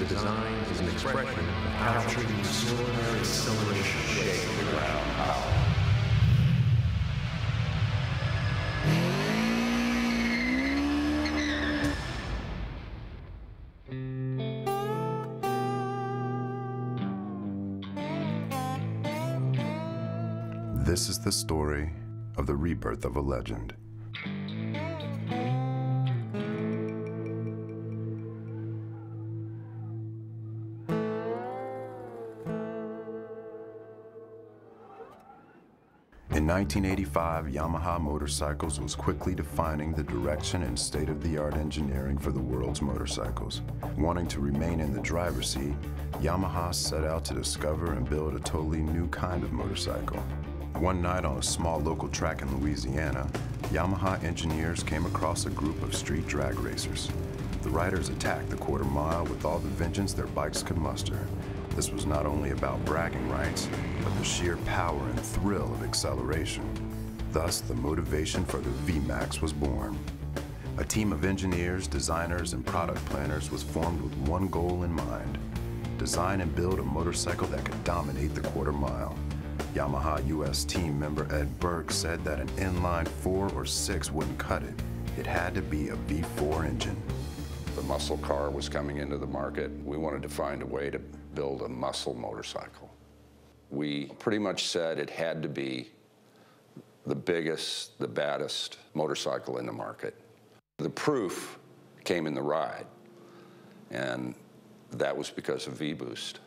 The design is an expression of capturing the extraordinary acceleration shake the ground power. This is the story of the rebirth of a legend. In 1985, Yamaha Motorcycles was quickly defining the direction and state-of-the-art engineering for the world's motorcycles. Wanting to remain in the driver's seat, Yamaha set out to discover and build a totally new kind of motorcycle. One night on a small local track in Louisiana, Yamaha engineers came across a group of street drag racers. The riders attacked the quarter mile with all the vengeance their bikes could muster. This was not only about bragging rights, but the sheer power and thrill of acceleration. Thus, the motivation for the Vmax was born. A team of engineers, designers, and product planners was formed with one goal in mind: design and build a motorcycle that could dominate the quarter mile. Yamaha US team member Ed Burke said that an inline 4 or 6 wouldn't cut it. It had to be a V4 engine. The muscle car was coming into the market. We wanted to find a way to build a muscle motorcycle. We pretty much said it had to be the biggest, the baddest motorcycle in the market. The proof came in the ride, and that was because of V-Boost.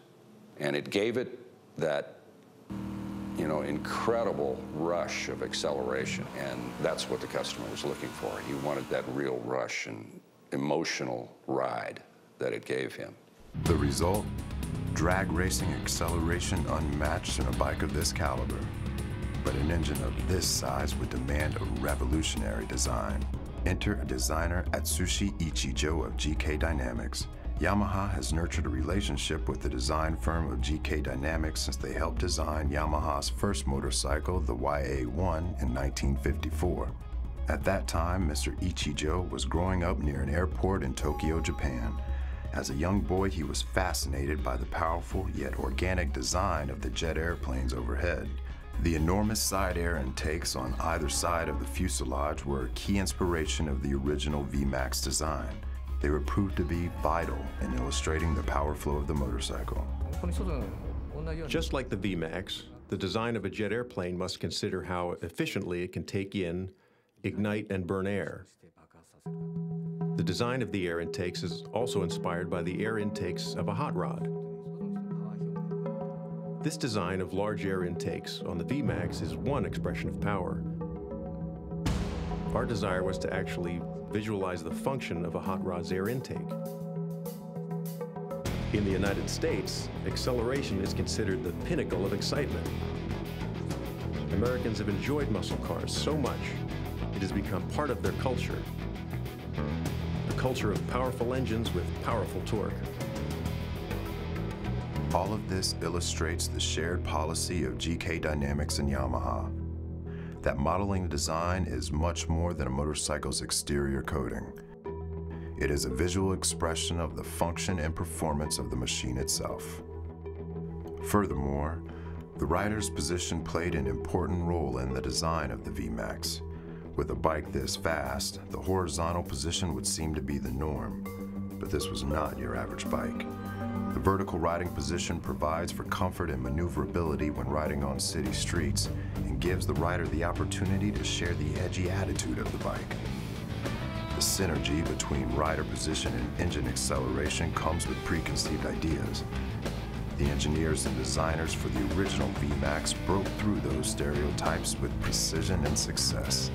And it gave it that, incredible rush of acceleration, and that's what the customer was looking for. He wanted that real rush and emotional ride that it gave him. The result? Drag racing acceleration unmatched in a bike of this caliber. But an engine of this size would demand a revolutionary design. Enter designer Atsushi Ichijo of GK Dynamics. Yamaha has nurtured a relationship with the design firm of GK Dynamics since they helped design Yamaha's first motorcycle, the YA1, in 1954. At that time, Mr. Ichijo was growing up near an airport in Tokyo, Japan. As a young boy, he was fascinated by the powerful yet organic design of the jet airplanes overhead. The enormous side air intakes on either side of the fuselage were a key inspiration of the original Vmax design. They were proved to be vital in illustrating the power flow of the motorcycle. Just like the Vmax, the design of a jet airplane must consider how efficiently it can take in, ignite, and burn air. The design of the air intakes is also inspired by the air intakes of a hot rod. This design of large air intakes on the Vmax is one expression of power. Our desire was to actually visualize the function of a hot rod's air intake. In the United States, acceleration is considered the pinnacle of excitement. Americans have enjoyed muscle cars so much, it has become part of their culture. A culture of powerful engines with powerful torque. All of this illustrates the shared policy of GK Dynamics and Yamaha. That modeling design is much more than a motorcycle's exterior coating. It is a visual expression of the function and performance of the machine itself. Furthermore, the rider's position played an important role in the design of the Vmax. With a bike this fast, the horizontal position would seem to be the norm, but this was not your average bike. The vertical riding position provides for comfort and maneuverability when riding on city streets and gives the rider the opportunity to share the edgy attitude of the bike. The synergy between rider position and engine acceleration comes with preconceived ideas. The engineers and designers for the original Vmax broke through those stereotypes with precision and success.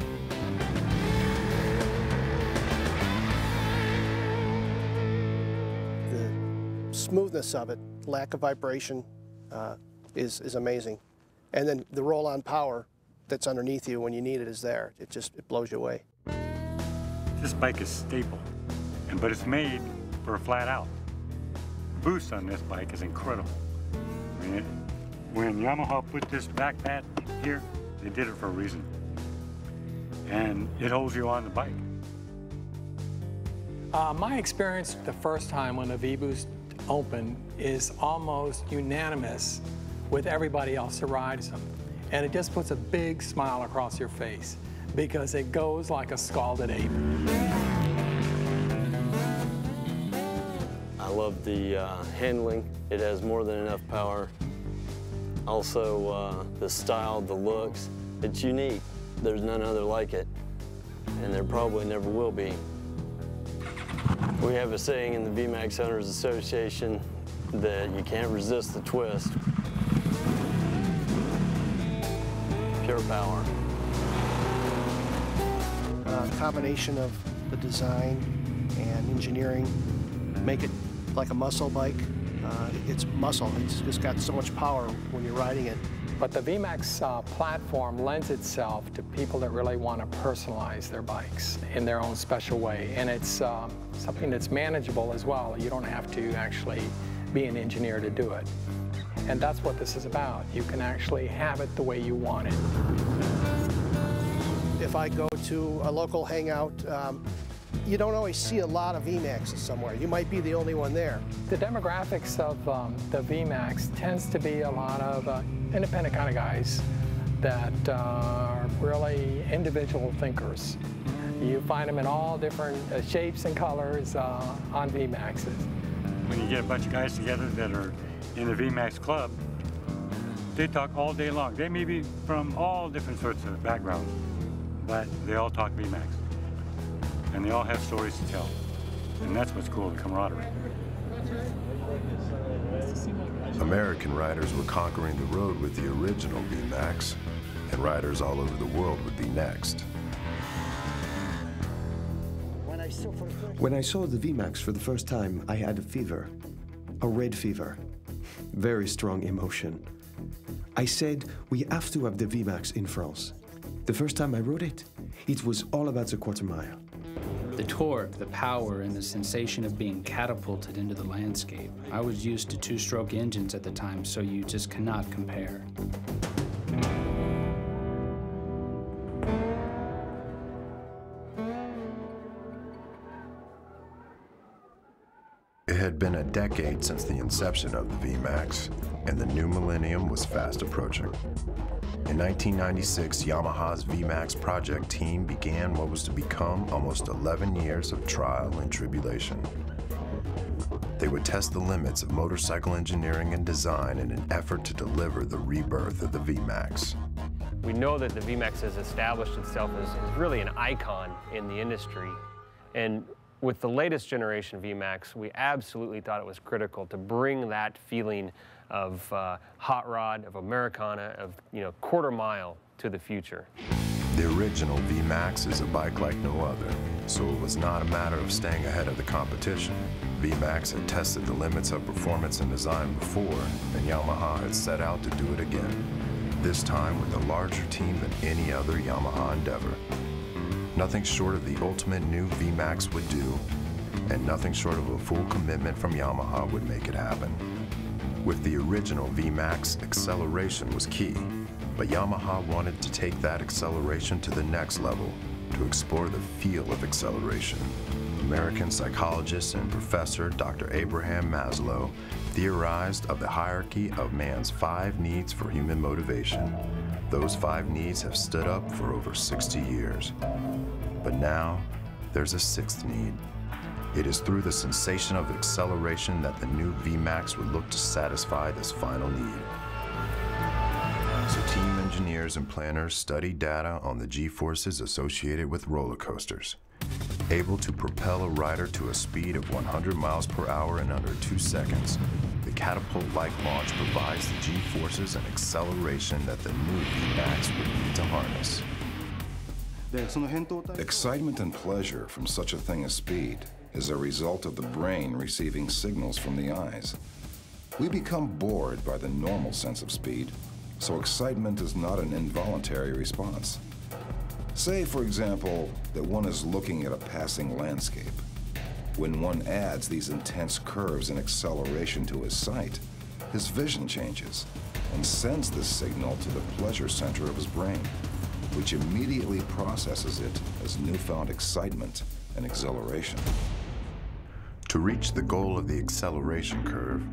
Smoothness of it, lack of vibration, is amazing. And then the roll-on power that's underneath you when you need it is there. It blows you away. This bike is stable, but it's made for a flat out. The boost on this bike is incredible. I mean, when Yamaha put this back pad here, they did it for a reason. And it holds you on the bike. My experience the first time when the V-Boost open is almost unanimous with everybody else who rides them. And it just puts a big smile across your face because it goes like a scalded ape. I love the handling. It has more than enough power. Also, the style, the looks. It's unique. There's none other like it, and there probably never will be. We have a saying in the Vmax Owners Association that you can't resist the twist. Pure power. The combination of the design and engineering make it like a muscle bike. It's muscle. It's just got so much power when you're riding it. But the Vmax platform lends itself to people that really want to personalize their bikes in their own special way. And it's something that's manageable as well. You don't have to actually be an engineer to do it. And that's what this is about. You can actually have it the way you want it. If I go to a local hangout, you don't always see a lot of Vmaxes somewhere. You might be the only one there. The demographics of the Vmax tends to be a lot of independent kind of guys that are really individual thinkers. You find them in all different shapes and colors on Vmaxes. When you get a bunch of guys together that are in the Vmax club, they talk all day long. They may be from all different sorts of backgrounds, but they all talk Vmax. And they all have stories to tell. And that's what's cool, the camaraderie. American riders were conquering the road with the original Vmax, and riders all over the world would be next. When I saw the Vmax for the first time, I had a fever, a red fever, very strong emotion. I said, we have to have the Vmax in France. The first time I rode it, it was all about the quarter mile. The torque, the power, and the sensation of being catapulted into the landscape. I was used to two-stroke engines at the time, so you just cannot compare. It had been a decade since the inception of the Vmax, and the new millennium was fast approaching. In 1996, Yamaha's Vmax project team began what was to become almost 11 years of trial and tribulation. They would test the limits of motorcycle engineering and design in an effort to deliver the rebirth of the Vmax. We know that the Vmax has established itself as really an icon in the industry. And with the latest generation Vmax, we absolutely thought it was critical to bring that feeling of hot rod, of Americana, of quarter mile to the future. The original Vmax is a bike like no other, so it was not a matter of staying ahead of the competition. Vmax had tested the limits of performance and design before, and Yamaha had set out to do it again, this time with a larger team than any other Yamaha endeavor. Nothing short of the ultimate new Vmax would do, and nothing short of a full commitment from Yamaha would make it happen. With the original Vmax, acceleration was key, but Yamaha wanted to take that acceleration to the next level, to explore the feel of acceleration. American psychologist and professor Dr. Abraham Maslow theorized of the hierarchy of man's 5 needs for human motivation. Those 5 needs have stood up for over 60 years. But now, there's a 6th need. It is through the sensation of acceleration that the new Vmax would look to satisfy this final need. So team engineers and planners study data on the G-forces associated with roller coasters. Able to propel a rider to a speed of 100 miles per hour in under 2 seconds, the catapult-like launch provides the G-forces and acceleration that the new Vmax would need to harness. Excitement and pleasure from such a thing as speed is a result of the brain receiving signals from the eyes. We become bored by the normal sense of speed, so excitement is not an involuntary response. Say, for example, that one is looking at a passing landscape. When one adds these intense curves and acceleration to his sight, his vision changes and sends this signal to the pleasure center of his brain, which immediately processes it as newfound excitement and exhilaration. To reach the goal of the acceleration curve,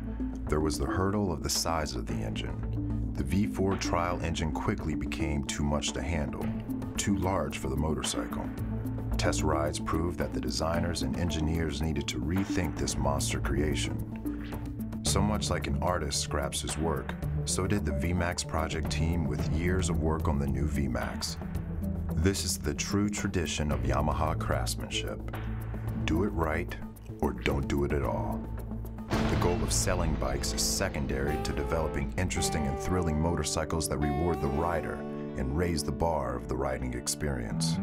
there was the hurdle of the size of the engine. The V4 trial engine quickly became too much to handle, too large for the motorcycle. Test rides proved that the designers and engineers needed to rethink this monster creation. So much like an artist scraps his work, so did the Vmax project team with years of work on the new Vmax. This is the true tradition of Yamaha craftsmanship. Do it right, or don't do it at all. The goal of selling bikes is secondary to developing interesting and thrilling motorcycles that reward the rider and raise the bar of the riding experience.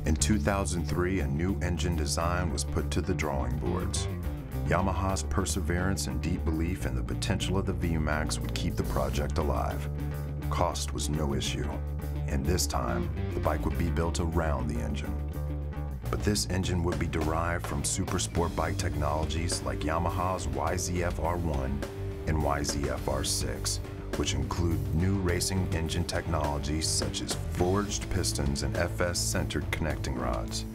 In 2003, a new engine design was put to the drawing boards. Yamaha's perseverance and deep belief in the potential of the Vmax would keep the project alive. Cost was no issue, and this time, the bike would be built around the engine. But this engine would be derived from super sport bike technologies like Yamaha's YZF-R1 and YZF-R6, which include new racing engine technologies such as forged pistons and FS-centered connecting rods,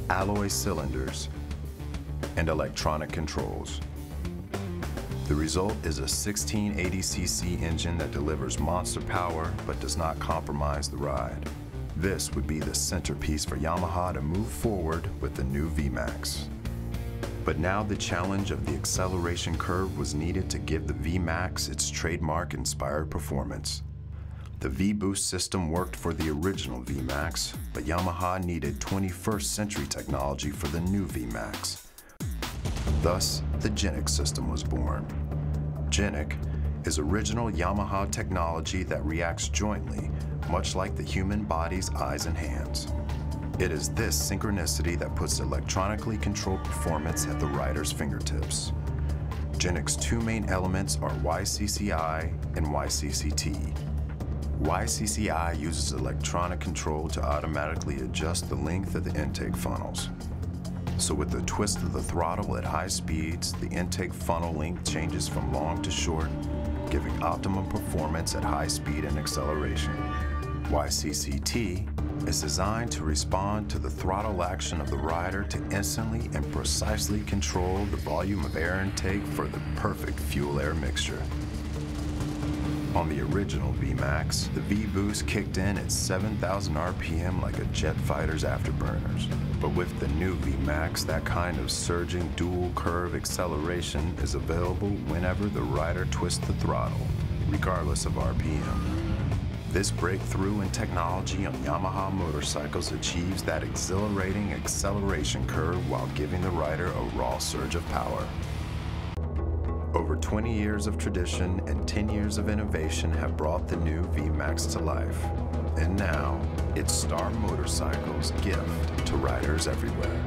alloy cylinders, and electronic controls. The result is a 1680cc engine that delivers monster power but does not compromise the ride. This would be the centerpiece for Yamaha to move forward with the new Vmax. But now the challenge of the acceleration curve was needed to give the Vmax its trademark-inspired performance. The V-Boost system worked for the original Vmax, but Yamaha needed 21st century technology for the new Vmax. Thus, the Genic system was born. Genic is original Yamaha technology that reacts jointly, much like the human body's eyes and hands. It is this synchronicity that puts electronically controlled performance at the rider's fingertips. Genic's two main elements are YCCI and YCCT. YCCI uses electronic control to automatically adjust the length of the intake funnels. So with the twist of the throttle at high speeds, the intake funnel length changes from long to short, giving optimum performance at high speed and acceleration. YCCT is designed to respond to the throttle action of the rider to instantly and precisely control the volume of air intake for the perfect fuel-air mixture. On the original Vmax, the V-Boost kicked in at 7,000 RPM like a jet fighter's afterburners. But with the new Vmax, that kind of surging dual-curve acceleration is available whenever the rider twists the throttle, regardless of RPM. This breakthrough in technology on Yamaha motorcycles achieves that exhilarating acceleration curve while giving the rider a raw surge of power. Over 20 years of tradition and 10 years of innovation have brought the new Vmax to life. And now, it's Star Motorcycles' gift to riders everywhere.